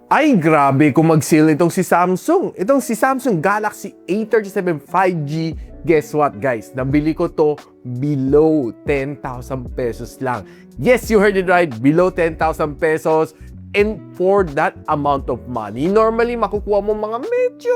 Ay, grabe kung mag-sale itong si Samsung. Itong si Samsung Galaxy A37 5G. Guess what, guys? Nabili ko to below 10,000 pesos lang. Yes, you heard it right. Below 10,000 pesos. And for that amount of money, normally makukuha mo mga medyo,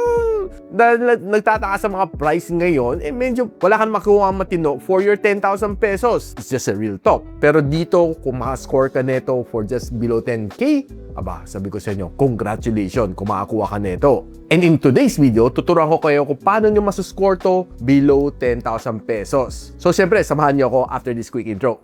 dahil nagtataka sa mga price ngayon, medyo wala kang makukuha matino for your 10,000 pesos. It's just a real talk. Pero dito, kung makascore ka neto for just below 10K, aba, sabi ko sa inyo, congratulations kung makakuha ka neto. And in today's video, tuturuan ko kayo kung paano nyo masuscore to below 10,000 pesos. So, syempre, samahan nyo ako after this quick intro.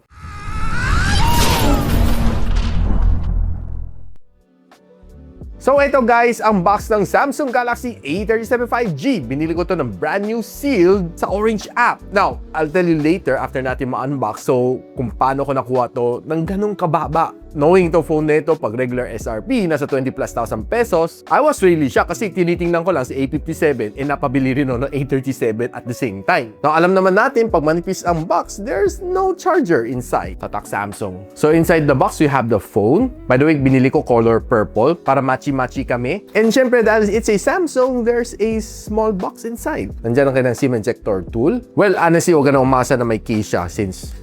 So ito guys, ang box ng Samsung Galaxy A37 5G. Binili ko to ng brand new sealed sa Orange app. Now, I'll tell you later after natin ma-unbox kung paano ko nakuha to ng ganung kababa. Knowing to phone nito, pag regular SRP, nasa 20+ thousand pesos, I was really shocked kasi tinitingnan ko lang si A57 napabili rin ng A37 at the same time. Now, alam naman natin, pag manipis ang box, there's no charger inside. Tatak Samsung. So, inside the box, we have the phone. By the way, binili ko color purple para matchy-matchy kami. And syempre, dahil it's a Samsung, there's a small box inside. Nandiyan ang kanyang SIM ejector tool. Well, honestly, huwag ka na umasa na may case siya since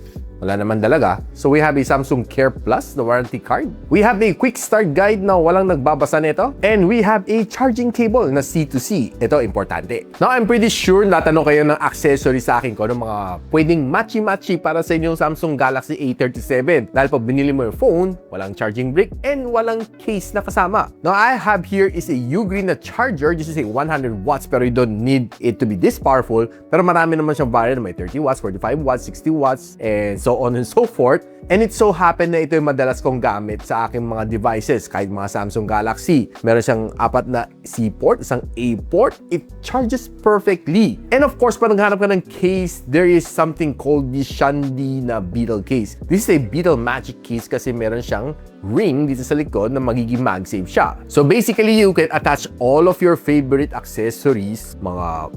wala naman talaga. So we have a Samsung Care Plus, the warranty card. We have a quick start guide na walang nagbabasa nito. And we have a charging cable na C2C. Ito, importante. Now, I'm pretty sure natanong kayo ng accessory sa akin ko ng mga pwedeng matchy-matchy para sa inyong Samsung Galaxy A37. Dahil pag binili mo yung phone, walang charging brick and walang case na kasama. Now, I have here is a U-Green na charger. This is a 100 watts pero you don't need it to be this powerful. Pero marami naman siyang variant. May 30 watts, 45 watts, 60 watts, and so on and so forth. And it so happen na ito yung madalas kong gamit sa aking mga devices, kahit mga Samsung Galaxy. Meron siyang 4 na C-port, isang A-port. It charges perfectly. And of course, pag naghanap ka ng case, there is something called the Shandy na Beetle case. This is a Beetle Magic case kasi meron siyang ring dito sa likod na magiging MagSafe siya. So basically, you can attach all of your favorite accessories, mga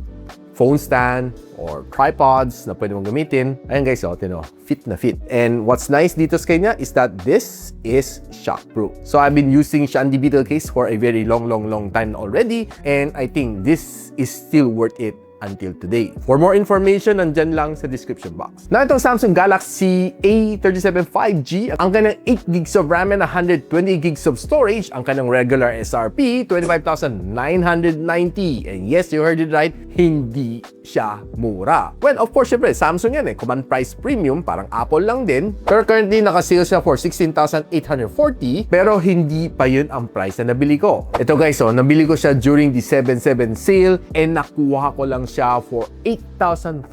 phone stand, or tripods na pwede mong gamitin. Ayan guys, fit na fit. And what's nice dito sa kanya is that this is shockproof. So I've been using Shandy Beetle case for a very long time already, and I think this is still worth it until today. For more information, nandyan lang sa description box. Now, itong Samsung Galaxy A37 5G, ang kanyang 8 gigs of RAM and 120 gigs of storage, ang kanyang regular SRP, 25,990. And yes, you heard it right, hindi siya mura. Well, of course, syempre, Samsung yan command price premium, parang Apple lang din. Pero currently, nakasale siya for 16,840, pero hindi pa yun ang price na nabili ko. Ito guys, nabili ko siya during the 7/7 sale and nakuha ko lang siya for 8,400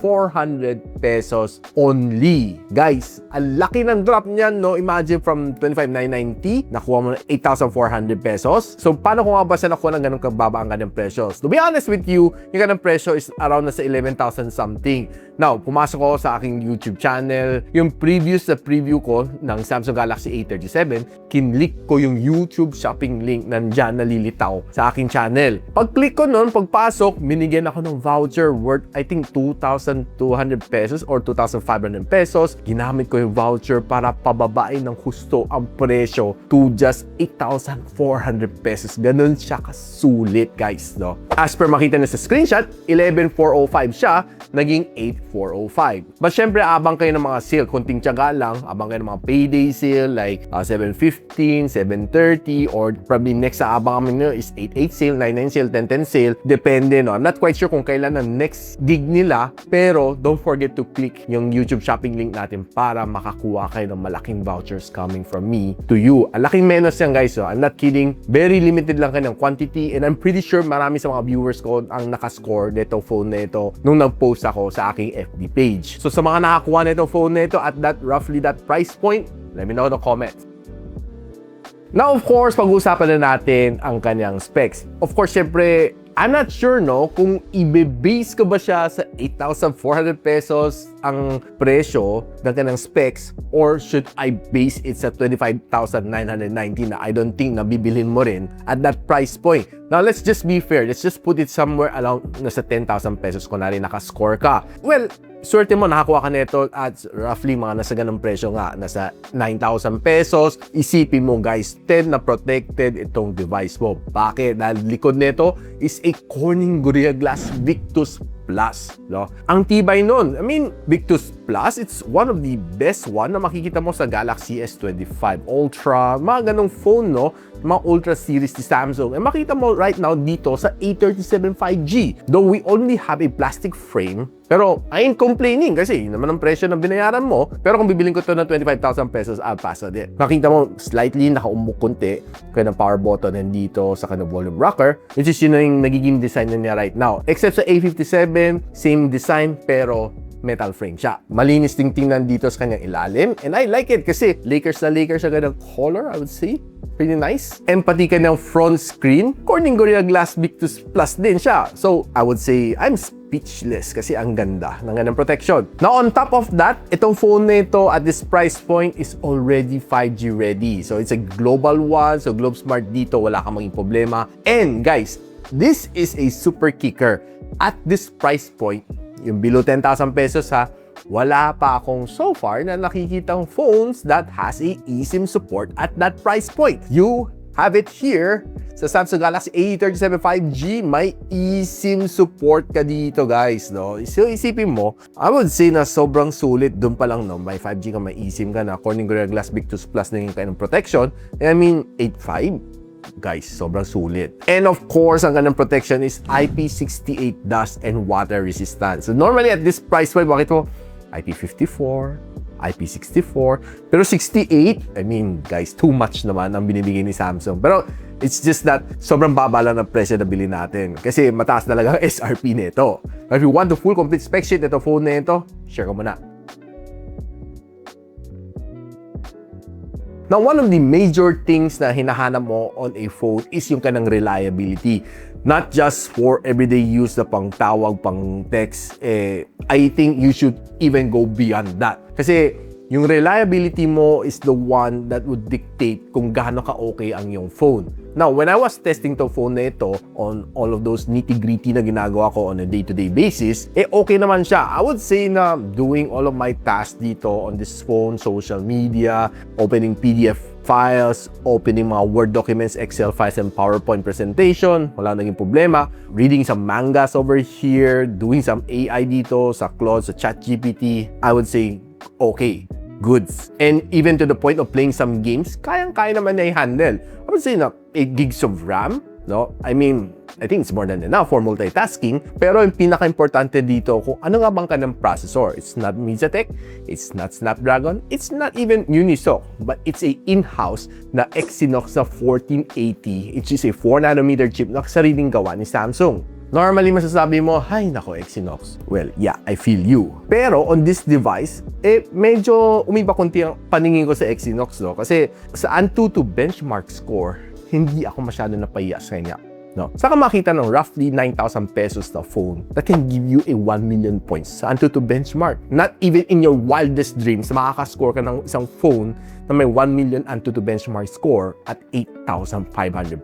pesos only. Guys, ang laki ng drop niyan, no? Imagine from 25,990, nakuha mo na 8,400 pesos. So, paano kung nga ba siya nakuha ng ganun kababa ang kanyang presyo? To be honest with you, yung kanyang presyo is around nasa 11,000 something. Now, pumasok ako sa aking YouTube channel. Yung previous na preview ko ng Samsung Galaxy A37, kinlik ko yung YouTube shopping link nandyan nalilitaw sa aking channel. Pag-click ko nun, pagpasok, minigyan ako ng voucher worth, I think, 2,200 pesos or 2,500 pesos. Ginamit ko yung voucher para pababain ng husto ang presyo to just 8,400 pesos. Ganun siya kasulit, guys, no? As per makita na sa screenshot, 11,405 siya, naging 8,405. But syempre, abang kayo ng mga sale, kunting tiyaga lang, abang kayo ng mga payday sale like 7/15, 7/30, or probably next sa abang kami nyo is 8/8 sale, 9/9 sale, 10/10 sale. Depende, no? I'm not quite sure kung kailan ang next gig nila, pero don't forget to click yung YouTube shopping link natin para makakuha kayo ng malaking vouchers coming from me to you. Ang laking menos yan, guys. I'm not kidding. Very limited lang kayo ng quantity, and I'm pretty sure marami sa mga viewers ko ang nakascore neto phone na ito nung nag-post ako sa aking FB page. So sa mga nakakuha nitong phone nito at roughly that price point, let me know in the comments. Now, of course, pag-uusapan na natin ang kanyang specs. Of course, syempre, I'm not sure, no, kung i-base ko ba siya sa 8,400 pesos ang presyo ng kanyang specs, or should I base it sa 25,990 na I don't think nabibilhin mo rin at that price point. Now, let's just be fair. Let's just put it somewhere around nasa 10,000 pesos kung nari nakascore ka. Well, swerte mo, nakakuha ka nito at roughly mga nasa ganong presyo nga, nasa 9,000 pesos. Isipin mo guys, 10 na protected itong device mo. Bakit? Dahil likod nito is a Corning Gorilla Glass Victus Plus, no? Ang tibay nun. I mean, Victus Plus, it's one of the best one na makikita mo sa Galaxy S25 Ultra, mga ganong phone, no? Mga Ultra series ni Samsung. Makita mo right now dito sa A37 5G. Though we only have a plastic frame, pero I ain't complaining kasi yun naman ang presyo na binayaran mo. Pero kung bibiling ko ito ng 25,000 pesos, I'll pass on it. Makita mo, slightly nakaumuk konti. Kaya ng power button nandito sa kanang volume rocker, which is yun yung nagiging design na niya right now. Except sa A57, same design, pero metal frame siya. Malinis ding tingnan dito sa kanyang ilalim. And I like it kasi Lakers na Lakers siya ganang color, I would say. Pretty nice. And pati kanyang front screen, Corning Gorilla Glass Victus Plus din siya. So, I would say, I'm speechless kasi ang ganda ng ganang protection. Now, on top of that, itong phone na ito at this price point is already 5G ready. So, it's a global one. So, Globe Smart dito, wala kang maging problema. And guys, this is a super kicker. At this price point, yung below 10,000 pesos ha, wala pa akong so far na nakikitang phones that has a eSIM support at that price point. You have it here sa Samsung Galaxy A37 5G, may eSIM support ka dito guys, no? So isipin mo, I would say na sobrang sulit dun pa lang, no? May 5G ka, may eSIM ka na, Corning Gorilla Glass Victus Plus na yung kanyang protection. I mean, 8.5 guys, sobrang sulit. And of course, ang ganang protection is IP68 dust and water resistant. So normally at this price point, bakit mo IP54, IP64, pero 68, I mean, guys, too much naman ang binibigay ni Samsung. Pero it's just that sobrang baba lang ng presyo na bilhin natin kasi mataas talaga ang SRP nito. But if you want the full complete spec sheet nito phone na ito, share ko muna. Now, one of the major things na hinahanap mo on a phone is yung kanang reliability. Not just for everyday use na pang tawag, pang text. I think you should even go beyond that. Kasi yung reliability mo is the one that would dictate kung gaano ka-okay ang yung phone. Now, when I was testing to phone na ito on all of those nitty-gritty na ginagawa ko on a day-to-day basis, okay naman siya. I would say na doing all of my tasks dito on this phone, social media, opening PDF files, opening mga Word documents, Excel files, and PowerPoint presentation, wala naging problema. Reading some mangas over here, doing some AI dito sa Claude, sa ChatGPT, I would say, okay, goods. And even to the point of playing some games, kayang-kaya naman na i-handle. I would say na 8 gigs of RAM, no? I mean, I think it's more than enough for multitasking. Pero yung pinaka-importante dito, kung ano nga bang kanang processor. It's not MediaTek, it's not Snapdragon, it's not even Unisoc, but it's a in-house na Exynos na 1480, which is a 4nm chip na sariling gawa ni Samsung. Normally, masasabi mo, hay nako, Exynos. Well, yeah, I feel you. Pero on this device, medyo umiba konti ang paningin ko sa Exynos, no? Kasi sa Antutu benchmark score, hindi ako masyado napahiya sa kanya. No? Saka makita ng roughly 9,000 pesos na phone that can give you a 1 million points sa Antutu benchmark. Not even in your wildest dreams, makakascore ka ng isang phone na may 1 million Antutu benchmark score at 8,500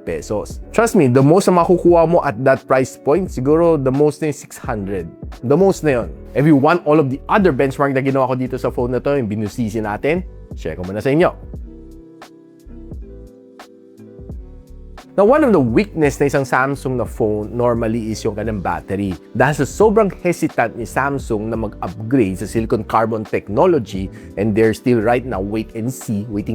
pesos. Trust me, the most na makukuha mo at that price point, siguro the most na yung 600. The most na yun. If you want all of the other benchmark na ginawa ko dito sa phone na to, yung binusisi natin, share ko muna sa inyo. Now, one of the weakness na isang Samsung na phone normally is yung kanyang battery. Dahil sa sobrang hesitant ni Samsung na mag-upgrade sa silicon carbon technology, and they're still right now waiting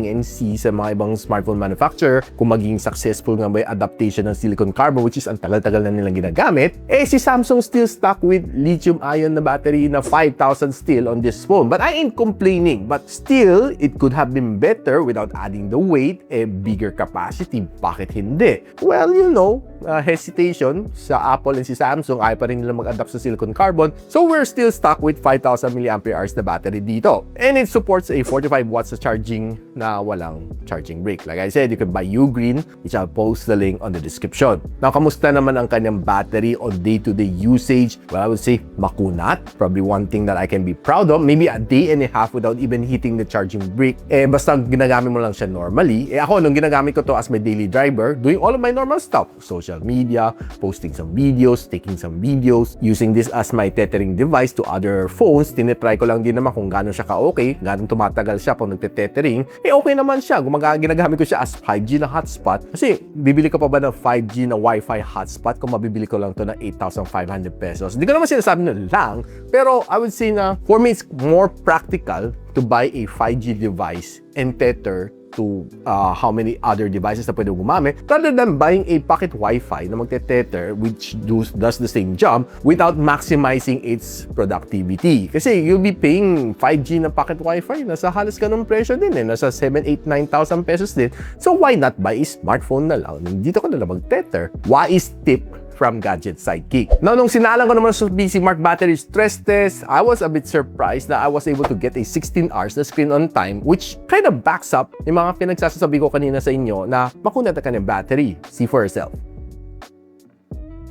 and see sa mga ibang smartphone manufacturer kung maging successful nga ba yung adaptation ng silicon carbon, which is ang tagal-tagal na nilang ginagamit, si Samsung still stuck with lithium-ion na battery na 5,000 still on this phone. But I ain't complaining. But still, it could have been better without adding the weight, bigger capacity. Bakit hindi? Well, you know, hesitation sa Apple and si Samsung, ayaw pa rin nila mag-adapt sa silicon carbon. So we're still stuck with 5,000 mAh na battery dito. And it supports a 45 watts na charging na walang charging brick. Like I said, you can buy Ugreen, which I'll post the link on the description. Now, kamusta naman ang kanyang battery on day-to-day usage? Well, I would say makunat. Probably one thing that I can be proud of. Maybe a day and a half without even hitting the charging brick. Basta ginagamit mo lang siya normally. Ako, nung ginagamit ko to as my daily driver, doing all of my normal stuff. Social social media, posting some videos, taking some videos, using this as my tethering device to other phones. Tinitry ko lang din naman kung gaano siya ka-okay, gaano tumatagal siya pag nagte-tethering. Okay naman siya. Ginagamit ko siya as 5G na hotspot. Kasi, bibili ka pa ba ng 5G na Wi-Fi hotspot kung mabibili ko lang to na 8,500 pesos? Hindi ko naman sinasabi na lang, pero I would say na for me, it's more practical to buy a 5G device and tether to how many other devices na pwede gumamit rather than buying a pocket Wi-Fi na magte-tether which does the same job without maximizing its productivity. Kasi you'll be paying 5G na pocket Wi-Fi, nasa halos ganung presyo din eh, nasa 7, 8, 9,000 pesos din. So why not buy a smartphone na lang? Dito ko na lang mag-tether. Wise tip from Gadget Sidekick. Now, nung sinalang ko naman sa PC Mark battery stress test, I was a bit surprised that I was able to get a 16 hours na screen on time, which kind of backs up yung mga pinagsasabi ko kanina sa inyo na makunat ka ng battery. See for yourself.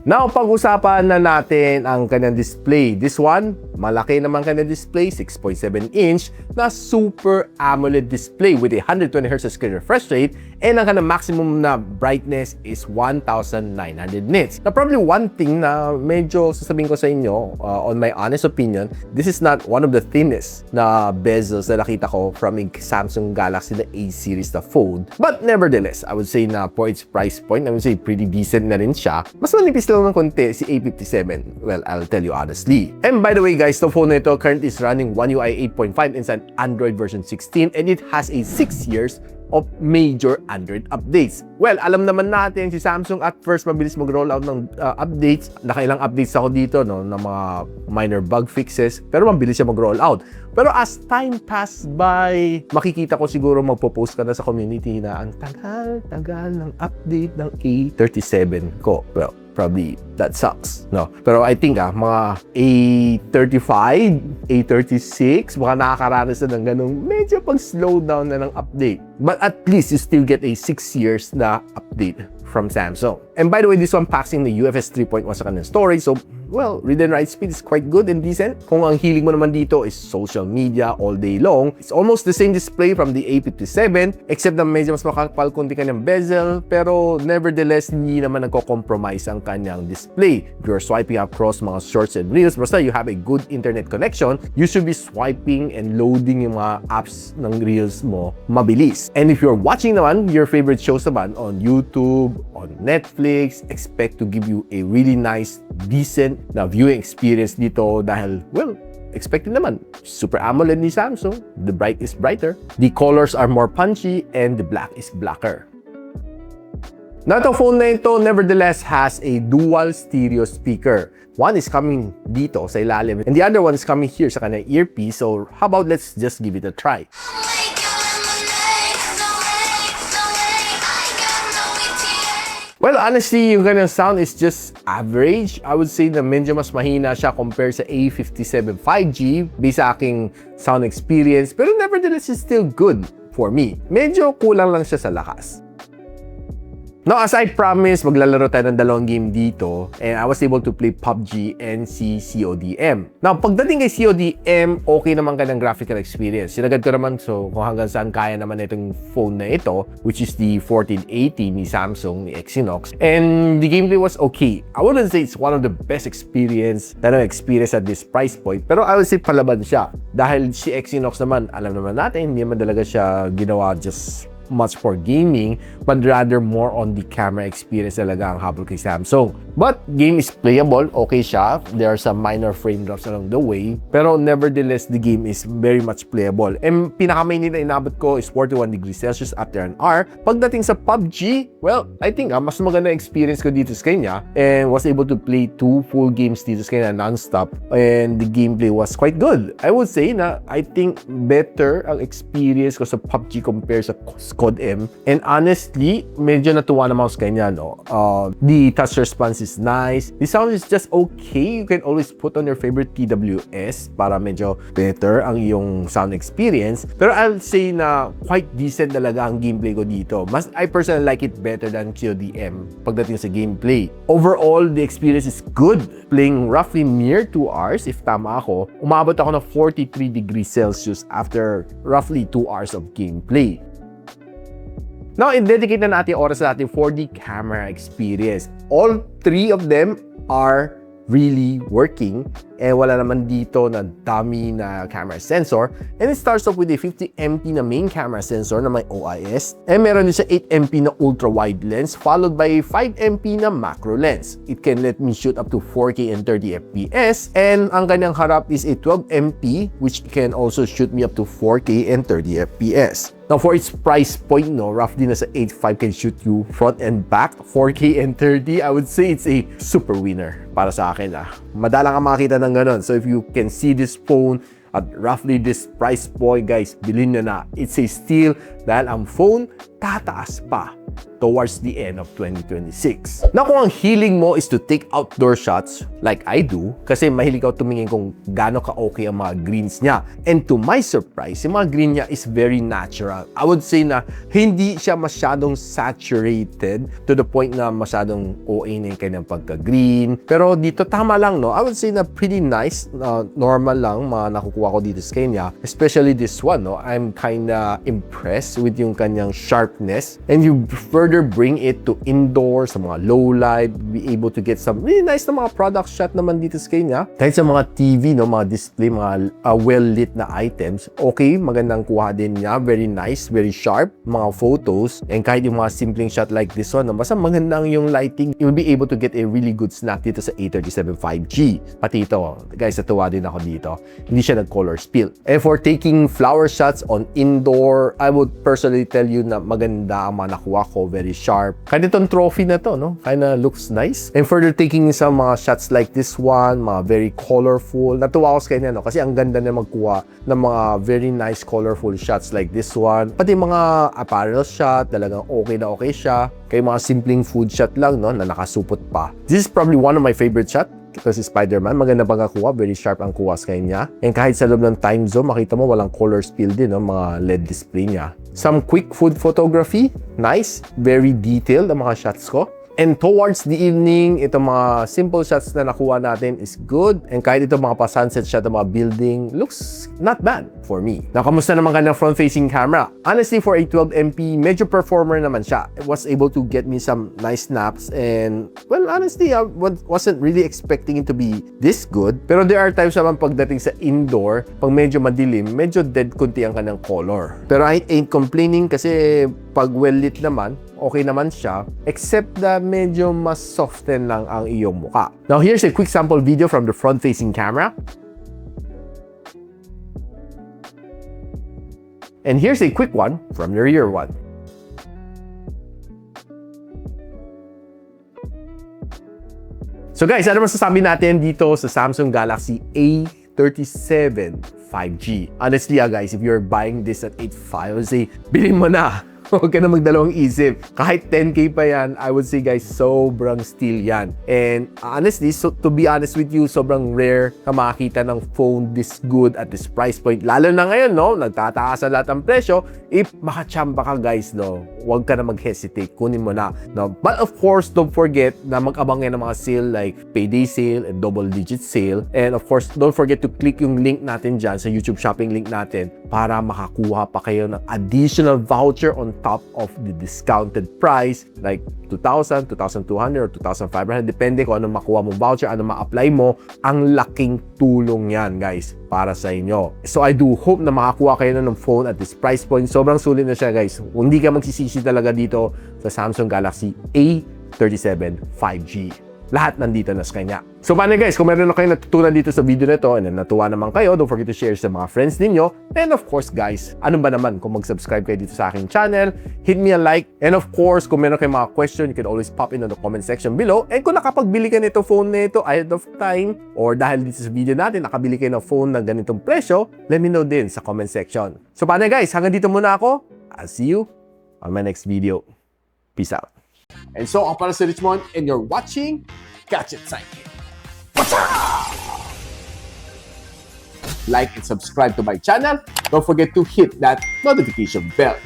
Now, pag-usapan na natin ang kanyang display. This one, malaki naman kanyang display, 6.7 inch na Super AMOLED display with a 120Hz screen refresh rate and ang kanyang maximum na brightness is 1,900 nits. Now, probably one thing na medyo sasabihin ko sa inyo, on my honest opinion, this is not one of the thinnest na bezels na nakita ko from a Samsung Galaxy na A series na phone. But nevertheless, I would say na for its price point, I would say pretty decent na rin siya. Mas manipis lang ng konti si A37. Well, I'll tell you honestly. And by the way guys, the phone na ito currently is running One UI 8.5 and an Android version 16 and it has a 6 years of major Android updates. Well, alam naman natin si Samsung at first mabilis mag-roll out ng updates. Nakailang updates ako dito no, ng mga minor bug fixes, pero mabilis siya mag-roll out. Pero as time pass by, makikita ko siguro magpo-post ka na sa community na ang tagal-tagal ng update ng A37 ko. Well, probably that sucks, no? Pero I think mga A35, A36, baka nakakaranas na ng ganung medyo pag-slow down na ng update. But at least you still get a 6 years na update from Samsung. And by the way, this one packs in the UFS 3.1 sa kanyang storage. So, well, read and write speed is quite good and decent. Kung ang hiling mo naman dito is social media all day long, it's almost the same display from the A57, except na medyo mas makapal kunti kanyang bezel, pero nevertheless, hindi naman nagko-compromise ang kanyang display. If you're swiping across mga shorts and reels, basta you have a good internet connection, you should be swiping and loading yung mga apps ng reels mo mabilis. And if you're watching naman your favorite shows naman on YouTube, on Netflix, expect to give you a really nice, decent na viewing experience dito dahil, well, expected naman. Super AMOLED ni Samsung, the bright is brighter, the colors are more punchy, and the black is blacker. Now, itong phone na ito, nevertheless, has a dual stereo speaker. One is coming dito sa ilalim, and the other one is coming here sa kanyang earpiece. So, how about let's just give it a try. Well, honestly, yung kanyang sound is just average. I would say na medyo mas mahina siya compared sa A57 5G based sa aking sound experience. Pero nevertheless, it's still good for me. Medyo kulang lang siya sa lakas. Now, as I promised, maglalaro tayo ng dalawang game dito and I was able to play PUBG and si CODM. Now, pagdating kay CODM, okay naman ka ng graphical experience. Sinagad ko naman so kung hanggang saan kaya naman itong phone na ito, which is the 1480 ni Samsung, ni Exynos. And the gameplay was okay. I wouldn't say it's one of the best experience na na-experience at this price point, pero I would say palaban siya. Dahil si Exynos naman, alam naman natin, hindi naman talaga siya ginawa just much for gaming, but rather more on the camera experience talaga ang habol kay Samsung. But game is playable, okay siya. There are some minor frame drops along the way, pero nevertheless, the game is very much playable. And pinaka-main na inabot ko is 41 degrees Celsius after an hour. Pagdating sa PUBG, well, I think mas maganda experience ko dito sa kanya and was able to play 2 full games dito sa kanya non-stop and the gameplay was quite good. I would say na I think better ang experience ko sa PUBG compared sa Code M. And honestly, medyo natuwa naman ako sa kanya, no? The touch response is nice. The sound is just okay. You can always put on your favorite TWS para medyo better ang iyong sound experience. Pero I'll say na quite decent talaga ang gameplay ko dito. I personally like it better than CODM pagdating sa gameplay. Overall, the experience is good. Playing roughly near 2 hours, if tama ako, umabot ako ng 43 degrees Celsius after roughly 2 hours of gameplay. Now, i-dedicate na natin oras natin for the camera experience. All three of them are really working, and wala naman dito na dummy na camera sensor. And it starts off with a 50MP na main camera sensor na may OIS, and meron din siya 8MP na ultra wide lens followed by a 5MP na macro lens. It can let me shoot up to 4K and 30fps, and ang kanyang harap is a 12MP which can also shoot me up to 4K and 30fps. Now, for its price point, no, roughly nasa 8.5 can shoot you front and back, 4K and 30. I would say it's a super winner para sa akin. Madalang ka makakita ng ganun. So if you can see this phone at roughly this price point, guys, bilhin nyo na. It's a steal dahil ang phone tataas pa towards the end of 2026. Now, kung ang hiling mo is to take outdoor shots like I do, kasi mahilig ako tumingin kung gaano ka-okay ang mga greens niya. And to my surprise, yung mga green niya is very natural. I would say na hindi siya masyadong saturated to the point na masyadong OA na yung kanyang pagka-green. Pero dito tama lang, no? I would say na pretty nice, normal lang mga nakukuha ko dito sa kanya. Especially this one, no? I'm kinda impressed with yung kanyang sharpness. And you further bring it to indoor, sa mga low light, be able to get some really nice na mga product shot naman dito sa kanya. Kahit sa mga TV, no, mga display, mga well-lit na items, okay, magandang kuha din niya. Very nice, very sharp, mga photos. And kahit yung mga simpleng shot like this one, no, basta magandang yung lighting, you'll be able to get a really good snap dito sa A37 5G. Pati ito, guys, natuwa din ako dito. Hindi siya nag-color spill. And for taking flower shots on indoor, I would personally tell you na maganda ang mga nakuha ko, very sharp. Kahit itong trophy na to, no? Kinda looks nice. And further taking some mga shots like this one, mga very colorful. Natuwa ko sa kanya, no? Kasi ang ganda na magkuha ng mga very nice colorful shots like this one. Pati mga apparel shot, talagang okay na okay siya. Kaya mga simpleng food shot lang, no? Na nakasupot pa. This is probably one of my favorite shots. Kasi Spider-Man, maganda pang kakuha, very sharp ang kuha sa kanya. And kahit sa loob ng time zone, makita mo walang color spill din, no? Mga LED display niya. Some quick food photography, nice, very detailed ang mga shots ko. And towards the evening, itong mga simple shots na nakuha natin is good. And kahit itong mga pa-sunset shot ng mga building, looks not bad for me. Now, kamusta naman kanyang front-facing camera? Honestly, for a 12MP, medyo performer naman siya. It was able to get me some nice snaps. And, well, honestly, I wasn't really expecting it to be this good. Pero there are times naman pagdating sa indoor, pag medyo madilim, medyo dead kunti ang kanyang color. Pero I ain't complaining kasi pag well-lit naman, okay naman siya, except na medyo mas soften lang ang iyong mukha. Now, here's a quick sample video from the front-facing camera. And here's a quick one from the rear one. So guys, ano masasabi natin dito sa Samsung Galaxy A37 5G? Honestly, guys, if you're buying this at 8.5, I would say, bilhin mo na. Huwag ka na magdalawang isip. Kahit 10K pa yan, I would say guys, sobrang steal yan. And honestly, so to be honest with you, sobrang rare ka makakita ng phone this good at this price point. Lalo na ngayon, no? Nagtataas na lahat ng presyo. If makachamba ka guys, no? Huwag ka na mag-hesitate. Kunin mo na. No? But of course, don't forget na mag-abang yan ng mga sale like payday sale and double-digit sale. And of course, don't forget to click yung link natin dyan sa YouTube shopping link natin para makakuha pa kayo ng additional voucher on top of the discounted price like 2,000, 2,200 or 2,500. Depende kung ano makuha mo voucher, ano ma-apply mo. Ang laking tulong yan guys para sa inyo. So I do hope na makakuha kayo na ng phone at this price point. Sobrang sulit na siya guys. Hindi ka magsisisi talaga dito sa Samsung Galaxy A37 5G. Lahat nandito na sa kanya. So paano guys, kung meron na kayo natutunan dito sa video na ito and natuwa naman kayo, don't forget to share sa mga friends ninyo. And of course guys, ano ba naman kung mag-subscribe kayo dito sa aking channel, hit me a like. And of course, kung meron kayong mga question, you can always pop in on the comment section below. And kung nakapagbili ka nito phone na ito ahead of time, or dahil dito sa video natin, nakabili kayo ng phone na ganitong presyo, let me know din sa comment section. So paano guys, hanggang dito muna ako. I'll see you on my next video. Peace out. And so, ako para si Richmond, and you're watching Gadget Sidekick. Like and subscribe to my channel. Don't forget to hit that notification bell.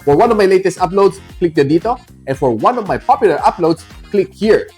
For one of my latest uploads, click dito. And for one of my popular uploads, click here.